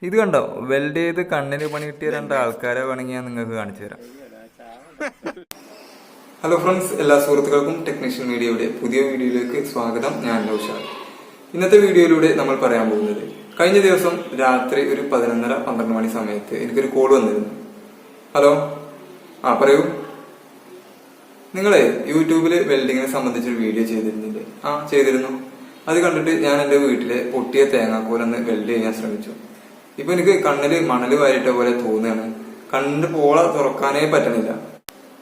ഇത് കണ്ടോ, വെൽഡ് ചെയ്ത് കണ്ണിന് പണി കിട്ടിയ രണ്ട് ആൾക്കാരെ വേണമെങ്കിൽ ഞാൻ നിങ്ങൾക്ക് കാണിച്ചു തരാം. ഹലോ ഫ്രണ്ട്സ്, എല്ലാ സുഹൃത്തുക്കൾക്കും ടെക്നീഷ്യൻ മീഡിയയുടെ പുതിയ വീഡിയോയിലേക്ക് സ്വാഗതം. ഞാൻ നൗഷാദ്. ഇന്നത്തെ വീഡിയോയിലൂടെ നമ്മൾ പറയാൻ പോകുന്നത്, കഴിഞ്ഞ ദിവസം രാത്രി ഒരു 11:30-12 മണി സമയത്ത് എനിക്കൊരു കോൾ വന്നിരുന്നു. ഹലോ, പറയൂ. നിങ്ങളെ യൂട്യൂബില് വെൽഡിങ്ങിനെ സംബന്ധിച്ചൊരു വീഡിയോ ചെയ്തിരുന്നില്ലേ? ചെയ്തിരുന്നു. അത് കണ്ടിട്ട് ഞാൻ എന്റെ വീട്ടിലെ പൊട്ടിയ തേങ്ങാക്കോലൊന്ന് വെൽഡ് ചെയ്യാൻ ശ്രമിച്ചു. ഇപ്പൊ എനിക്ക് കണ്ണില് മണല് വാരിട്ട പോലെ തോന്നുകയാണ്. കണ്ണിന്റെ പോള തുറക്കാനേ പറ്റണില്ല.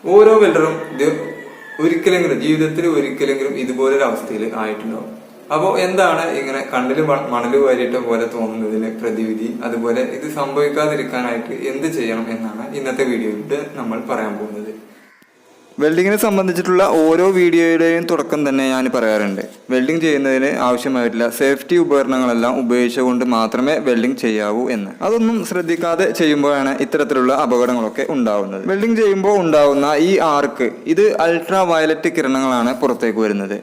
ഓരോ വെൽഡറും ഇത് ജീവിതത്തിൽ ഒരിക്കലെങ്കിലും ഇതുപോലൊരു അവസ്ഥയിൽ ആയിട്ടുണ്ടാവും. അപ്പോ എന്താണ് ഇങ്ങനെ കണ്ണില് മണല് വാരിട്ട പോലെ തോന്നുന്നതിന് പ്രതിവിധി, അതുപോലെ ഇത് സംഭവിക്കാതിരിക്കാനായിട്ട് എന്ത് ചെയ്യണം എന്നാണ് ഇന്നത്തെ വീഡിയോയിൽ നമ്മൾ പറയാൻ പോകുന്നത്. വെൽഡിങ്ങിനെ സംബന്ധിച്ചിട്ടുള്ള ഓരോ വീഡിയോയുടെയും തുടക്കം തന്നെ ഞാൻ പറയാറുണ്ട്, വെൽഡിങ് ചെയ്യുന്നതിന് ആവശ്യമായിട്ടുള്ള സേഫ്റ്റി ഉപകരണങ്ങളെല്ലാം ഉപയോഗിച്ചുകൊണ്ട് മാത്രമേ വെൽഡിങ് ചെയ്യാവൂ എന്ന്. അതൊന്നും ശ്രദ്ധിക്കാതെ ചെയ്യുമ്പോഴാണ് ഇത്തരത്തിലുള്ള അപകടങ്ങളൊക്കെ ഉണ്ടാവുന്നത്. വെൽഡിങ് ചെയ്യുമ്പോൾ ഉണ്ടാവുന്ന ഈ ആർക്ക്, ഇത് അൾട്രാ വയലറ്റ് കിരണങ്ങളാണ് പുറത്തേക്ക് വരുന്നത്.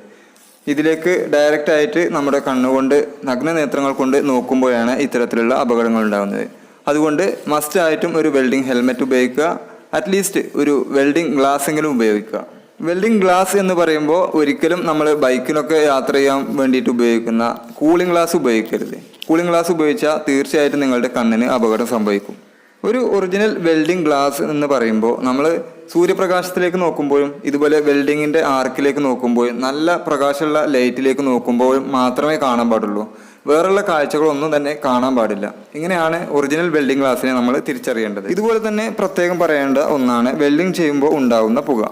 ഇതിലേക്ക് ഡയറക്റ്റ് ആയിട്ട് നമ്മുടെ കണ്ണുകൊണ്ട്, നഗ്നനേത്രങ്ങൾ കൊണ്ട് നോക്കുമ്പോഴാണ് ഇത്തരത്തിലുള്ള അപകടങ്ങൾ ഉണ്ടാകുന്നത്. അതുകൊണ്ട് മസ്റ്റ് ആയിട്ടും ഒരു വെൽഡിങ് ഹെൽമെറ്റ് ഉപയോഗിക്കുക, അറ്റ്ലീസ്റ്റ് ഒരു വെൽഡിങ് ഗ്ലാസ് എങ്കിലും ഉപയോഗിക്കുക. വെൽഡിങ് ഗ്ലാസ് എന്ന് പറയുമ്പോൾ ഒരിക്കലും നമ്മൾ ബൈക്കിലൊക്കെ യാത്ര ചെയ്യാൻ വേണ്ടിയിട്ട് ഉപയോഗിക്കുന്ന കൂളിംഗ് ഗ്ലാസ് ഉപയോഗിക്കരുത്. കൂളിംഗ് ഗ്ലാസ് ഉപയോഗിച്ചാൽ തീർച്ചയായിട്ടും നിങ്ങളുടെ കണ്ണിന് അപകടം സംഭവിക്കും. ഒരു ഒറിജിനൽ വെൽഡിംഗ് ഗ്ലാസ് എന്ന് പറയുമ്പോൾ നമ്മൾ സൂര്യപ്രകാശത്തിലേക്ക് നോക്കുമ്പോഴും ഇതുപോലെ വെൽഡിങ്ങിന്റെ ആർക്കിലേക്ക് നോക്കുമ്പോഴും നല്ല പ്രകാശമുള്ള ലൈറ്റിലേക്ക് നോക്കുമ്പോഴും മാത്രമേ കാണാൻ പാടുള്ളൂ. വേറെയുള്ള കാഴ്ചകളൊന്നും തന്നെ കാണാൻ പാടില്ല. ഇങ്ങനെയാണ് ഒറിജിനൽ വെൽഡിംഗ് ഗ്ലാസിനെ നമ്മൾ തിരിച്ചറിയേണ്ടത്. ഇതുപോലെ തന്നെ പ്രത്യേകം പറയേണ്ട ഒന്നാണ് വെൽഡിംഗ് ചെയ്യുമ്പോൾ ഉണ്ടാകുന്ന പുക.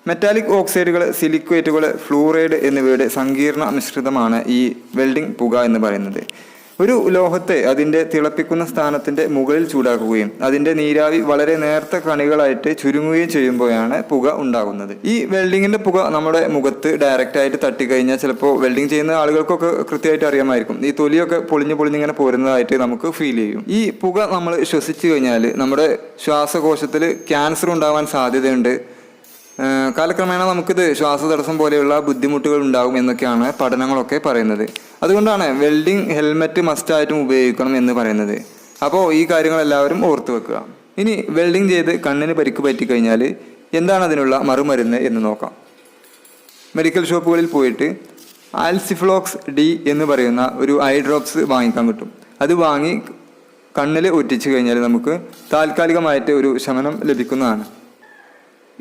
മെറ്റാലിക് ഓക്സൈഡുകൾ, സിലിക്കേറ്റുകൾ, ഫ്ലൂറൈഡ് എന്നിവയുടെ സങ്കീർണ മിശ്രിതമാണ് ഈ വെൽഡിംഗ് പുക എന്ന് പറയുന്നത്. ഒരു ലോഹത്തെ അതിന്റെ തിളപ്പിക്കുന്ന സ്ഥാനത്തിന്റെ മുകളിൽ ചൂടാക്കുകയും അതിന്റെ നീരാവി വളരെ നേർത്ത കണികളായിട്ട് ചുരുങ്ങുകയും ചെയ്യുമ്പോഴാണ് പുക ഉണ്ടാകുന്നത്. ഈ വെൽഡിങ്ങിന്റെ പുക നമ്മുടെ മുഖത്ത് ഡയറക്റ്റ് ആയിട്ട് തട്ടിക്കഴിഞ്ഞാൽ ചിലപ്പോൾ വെൽഡിങ് ചെയ്യുന്ന ആളുകൾക്കൊക്കെ കൃത്യമായിട്ട് അറിയാമായിരിക്കും, ഈ തൊലിയൊക്കെ പൊളിഞ്ഞിങ്ങനെ പോരുന്നതായിട്ട് നമുക്ക് ഫീൽ ചെയ്യും. ഈ പുക നമ്മൾ ശ്വസിച്ചു കഴിഞ്ഞാൽ നമ്മുടെ ശ്വാസകോശത്തിൽ ക്യാൻസർ ഉണ്ടാവാൻ സാധ്യതയുണ്ട്. കാലക്രമേണ നമുക്കിത് ശ്വാസതടസ്സം പോലെയുള്ള ബുദ്ധിമുട്ടുകൾ ഉണ്ടാകും എന്നൊക്കെയാണ് പഠനങ്ങളൊക്കെ പറയുന്നത്. അതുകൊണ്ടാണ് വെൽഡിംഗ് ഹെൽമെറ്റ് മസ്റ്റായിട്ടും ഉപയോഗിക്കണം എന്ന് പറയുന്നത്. അപ്പോൾ ഈ കാര്യങ്ങൾ എല്ലാവരും ഓർത്തു വെക്കുക. ഇനി വെൽഡിംഗ് ചെയ്ത് കണ്ണിന് പരിക്ക് പറ്റിക്കഴിഞ്ഞാൽ എന്താണ് അതിനുള്ള മറുമരുന്ന് എന്ന് നോക്കാം. മെഡിക്കൽ ഷോപ്പുകളിൽ പോയിട്ട് ആൽസിഫ്ലോക്സ് ഡി എന്ന് പറയുന്ന ഒരു ഐ ഡ്രോപ്സ് വാങ്ങിക്കാൻ കിട്ടും. അത് വാങ്ങി കണ്ണിൽ ഒറ്റിച്ചു കഴിഞ്ഞാൽ നമുക്ക് താൽക്കാലികമായിട്ട് ഒരു ശമനം ലഭിക്കുന്നതാണ്.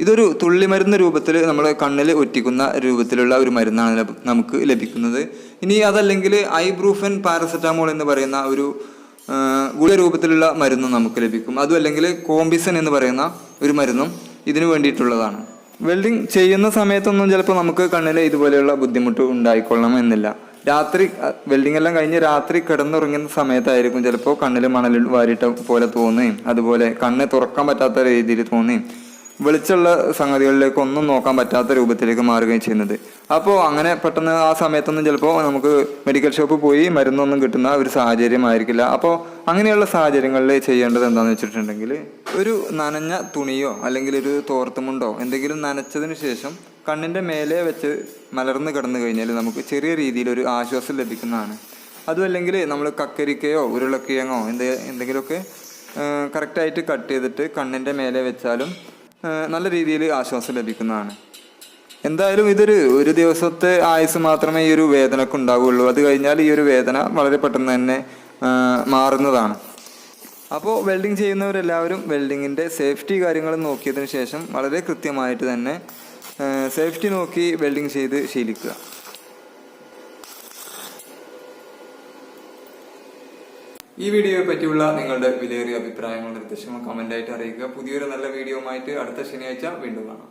ഇതൊരു തുള്ളിമരുന്ന് രൂപത്തിൽ നമ്മൾ കണ്ണിൽ ഒറ്റിക്കുന്ന രൂപത്തിലുള്ള ഒരു മരുന്നാണ് നമുക്ക് ലഭിക്കുന്നത്. ഇനി അതല്ലെങ്കിൽ ഐബ്രൂഫൻ പാരസെറ്റാമോൾ എന്ന് പറയുന്ന ഒരു ഗുളിക രൂപത്തിലുള്ള മരുന്നും നമുക്ക് ലഭിക്കും. അതും അല്ലെങ്കിൽ കോംബിസൻ എന്ന് പറയുന്ന ഒരു മരുന്നും ഇതിനു വേണ്ടിയിട്ടുള്ളതാണ്. വെൽഡിങ് ചെയ്യുന്ന സമയത്തൊന്നും ചിലപ്പോൾ നമുക്ക് കണ്ണിൽ ഇതുപോലെയുള്ള ബുദ്ധിമുട്ട് ഉണ്ടായിക്കൊള്ളണം എന്നില്ല. രാത്രി വെൽഡിംഗ് എല്ലാം കഴിഞ്ഞ് രാത്രി കിടന്നുറങ്ങുന്ന സമയത്തായിരിക്കും ചിലപ്പോൾ കണ്ണിൽ മണൽ വാരിട്ട പോലെ തോന്നുകയും അതുപോലെ കണ്ണ് തുറക്കാൻ പറ്റാത്ത രീതിയിൽ തോന്നുകയും വെളിച്ചുള്ള സംഗതികളിലേക്ക് ഒന്നും നോക്കാൻ പറ്റാത്ത രൂപത്തിലേക്ക് മാറുകയും ചെയ്യുന്നത്. അപ്പോൾ അങ്ങനെ പെട്ടെന്ന് ആ സമയത്തൊന്നും ചിലപ്പോൾ നമുക്ക് മെഡിക്കൽ ഷോപ്പിൽ പോയി മരുന്നൊന്നും കിട്ടുന്ന ഒരു സാഹചര്യം ആയിരിക്കില്ല. അപ്പോൾ അങ്ങനെയുള്ള സാഹചര്യങ്ങളിൽ ചെയ്യേണ്ടത് എന്താണെന്ന് വെച്ചിട്ടുണ്ടെങ്കിൽ, ഒരു നനഞ്ഞ തുണിയോ അല്ലെങ്കിൽ ഒരു തോർത്തുമുണ്ടോ എന്തെങ്കിലും നനച്ചതിന് ശേഷം കണ്ണിൻ്റെ മേലെ വെച്ച് മലർന്ന് കിടന്നു കഴിഞ്ഞാൽ നമുക്ക് ചെറിയ രീതിയിൽ ഒരു ആശ്വാസം ലഭിക്കുന്നതാണ്. അതും അല്ലെങ്കിൽ നമ്മൾ കക്കരിക്കയോ ഉരുളക്കിഴങ്ങോ എന്തെങ്കിലുമൊക്കെ കറക്റ്റായിട്ട് കട്ട് ചെയ്തിട്ട് കണ്ണിൻ്റെ മേലെ വെച്ചാലും നല്ല രീതിയിൽ ആശ്വാസം ലഭിക്കുന്നതാണ്. എന്തായാലും ഒരു ദിവസത്തെ ആയുസ് മാത്രമേ ഈ ഒരു വേദനക്ക് ഉണ്ടാവുകയുള്ളൂ. അത് കഴിഞ്ഞാൽ ഈ ഒരു വേദന വളരെ പെട്ടെന്ന് തന്നെ മാറുന്നതാണ്. അപ്പോൾ വെൽഡിങ് ചെയ്യുന്നവരെല്ലാവരും വെൽഡിങ്ങിൻ്റെ സേഫ്റ്റി കാര്യങ്ങൾ നോക്കിയതിന് ശേഷം വളരെ കൃത്യമായിട്ട് തന്നെ സേഫ്റ്റി നോക്കി വെൽഡിങ് ചെയ്ത് ശീലിക്കുക. ഈ വീഡിയോയെ പറ്റിയുള്ള നിങ്ങളുടെ വിലയേറിയ അഭിപ്രായങ്ങളും നിർദ്ദേശങ്ങളും കമന്റായിട്ട് അറിയിക്കുക. പുതിയൊരു നല്ല വീഡിയോയുമായിട്ട് അടുത്ത ശനിയാഴ്ച വീണ്ടും കാണാം.